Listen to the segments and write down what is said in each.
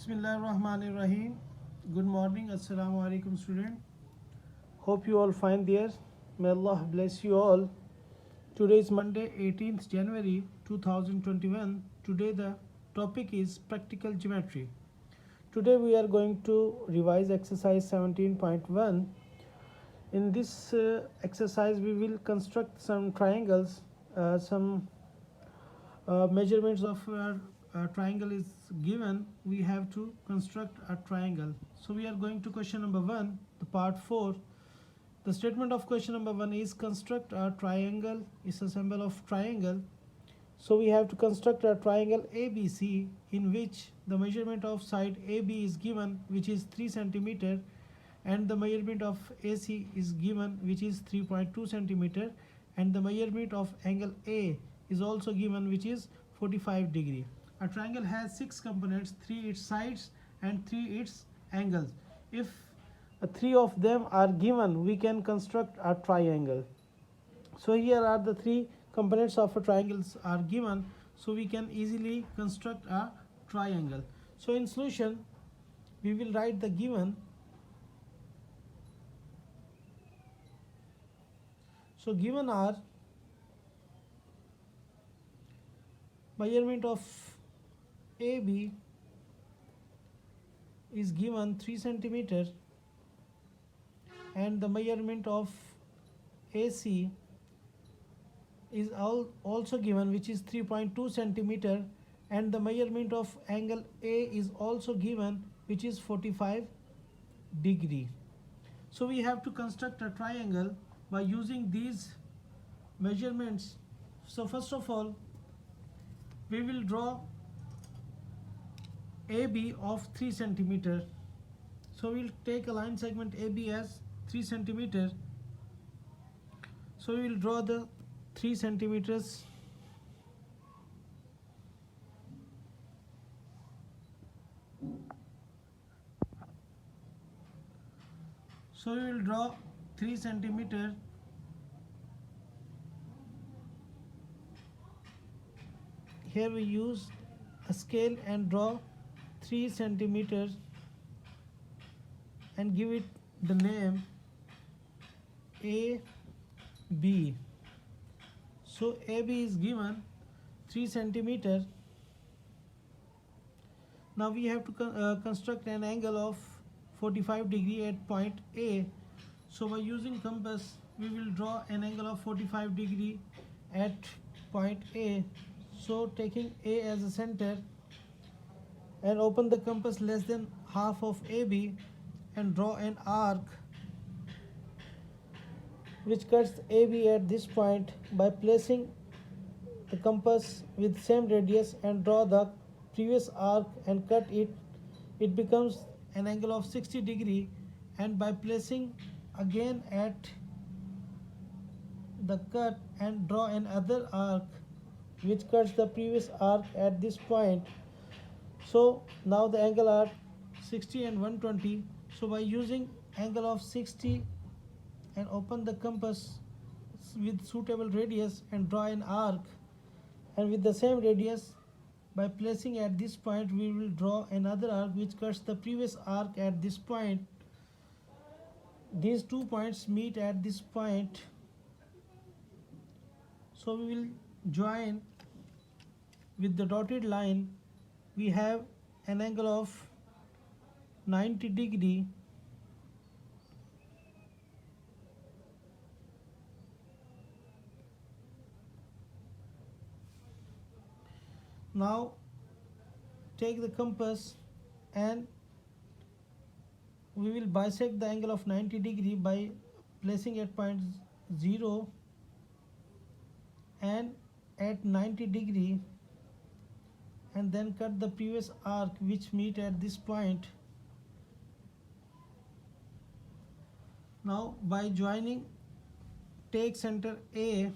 Bismillahirrahmanirrahim. Good morning. Assalamu alaikum, student. Hope you all fine there. May Allah bless you all. Today is Monday, 18th January 2021. Today the topic is practical geometry. Today we are going to revise exercise 17.1. In this exercise we will construct some triangles, some measurements of triangle is given. We have to construct a triangle. So we are going to question number 1, the part 4. The statement of question number 1 is construct a triangle is a symbol of triangle. So we have to construct a triangle ABC in which the measurement of side AB is given, which is 3 centimeter, and the measurement of AC is given, which is 3.2 centimeter, and the measurement of angle A is also given, which is 45 degree. A triangle has 6 components, 3 its sides and 3 its angles. If 3 of them are given, we can construct a triangle. So here are the 3 components of a triangle are given, so we can easily construct a triangle. So in solution we will write the given. So given are measurement of AB is given 3 centimeter, and the measurement of AC is also given, which is 3.2 centimeter, and the measurement of angle A is also given, which is 45 degree. So we have to construct a triangle by using these measurements. So first of all we will draw AB of 3 centimeter. So we'll take a line segment AB as 3 centimeter. So we will draw the 3 centimeters. So we will draw 3 centimeter. Here we use a scale and draw 3 centimeters and give it the name AB. So AB is given 3 centimeter. Now we have to construct an angle of 45 degree at point A. So by using compass we will draw an angle of 45 degree at point A. So taking A as a center and open the compass less than half of AB and draw an arc which cuts AB at this point. By placing the compass with same radius and draw the previous arc and cut it, it becomes an angle of 60 degree, and by placing again at the cut and draw another arc which cuts the previous arc at this point. So now the angle are 60 and 120. So by using angle of 60 and open the compass with suitable radius and draw an arc, and with the same radius by placing at this point we will draw another arc which cuts the previous arc at this point. These 2 points meet at this point, so we will join with the dotted line. We have an angle of 90 degree. Now take the compass and we will bisect the angle of 90 degree by placing at point 0 and at 90 degree, and then cut the previous arc which meet at this point. Now by joining, take center A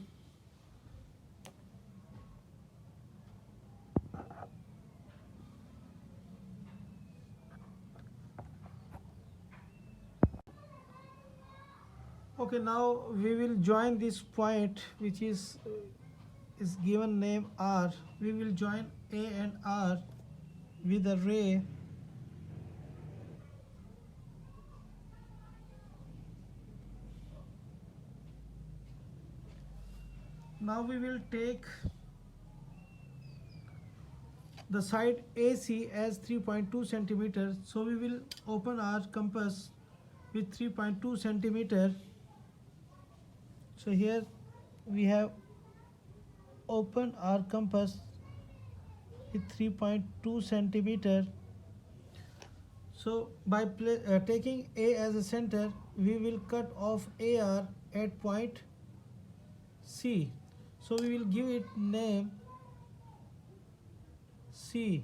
Okay, now we will join this point which is given name R. We will join A and R with a ray Now we will take the side AC as 3.2 centimeter. So we will open our compass with 3.2 centimeter. So here we have opened our compass with 3.2 centimeter. So by taking A as a center, we will cut off AR at point C. So we will give it name C.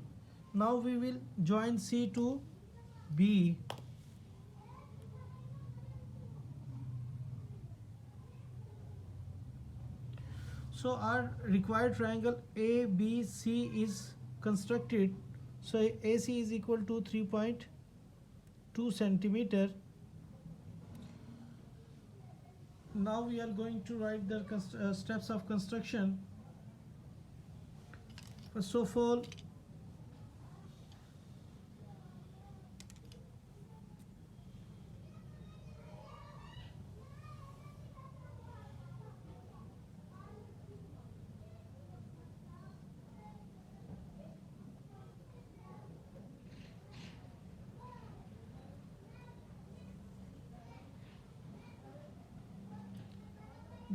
Now we will join C to B. So our required triangle ABC is constructed. So AC is equal to 3.2 centimeter. Now we are going to write the steps of construction. First of all,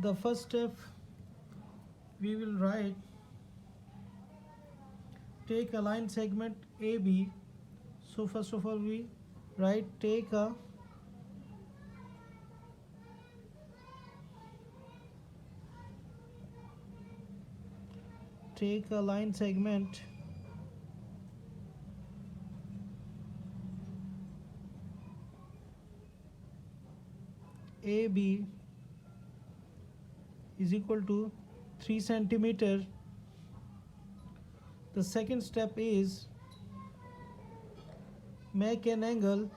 the first step we will write, take a line segment AB. So first of all we write take a line segment AB is equal to 3 centimeter. The second step is make an angle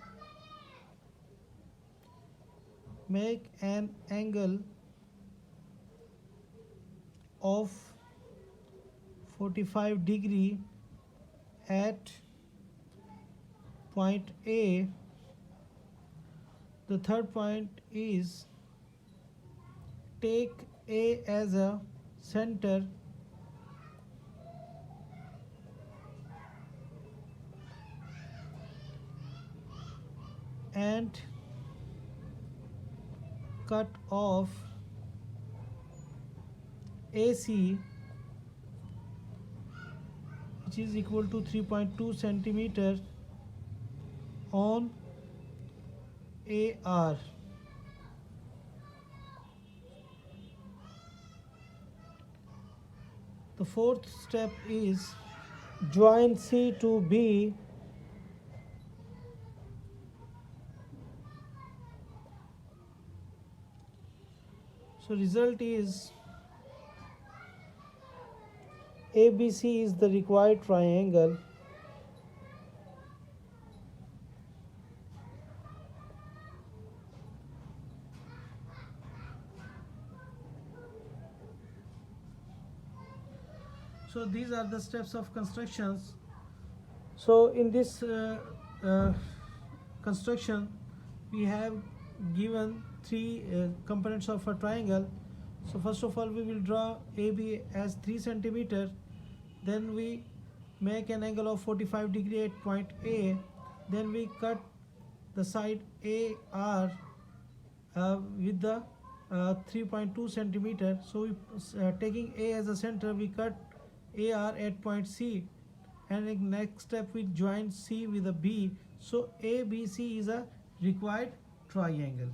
of 45 degree at point A. The third point is take A as a center and cut off AC, which is equal to 3.2 centimeter on AR. The fourth step is join C to B. So result is ABC is the required triangle. So these are the steps of constructions. So in this construction we have given three components of a triangle. So first of all we will draw AB as 3 centimeter. Then we make an angle of 45 degree at point A. Then we cut the side AR with the 3.2 centimeter. So we, taking A as a center, we cut AR at point C, and in next step we join C with a B. So ABC is a required triangle.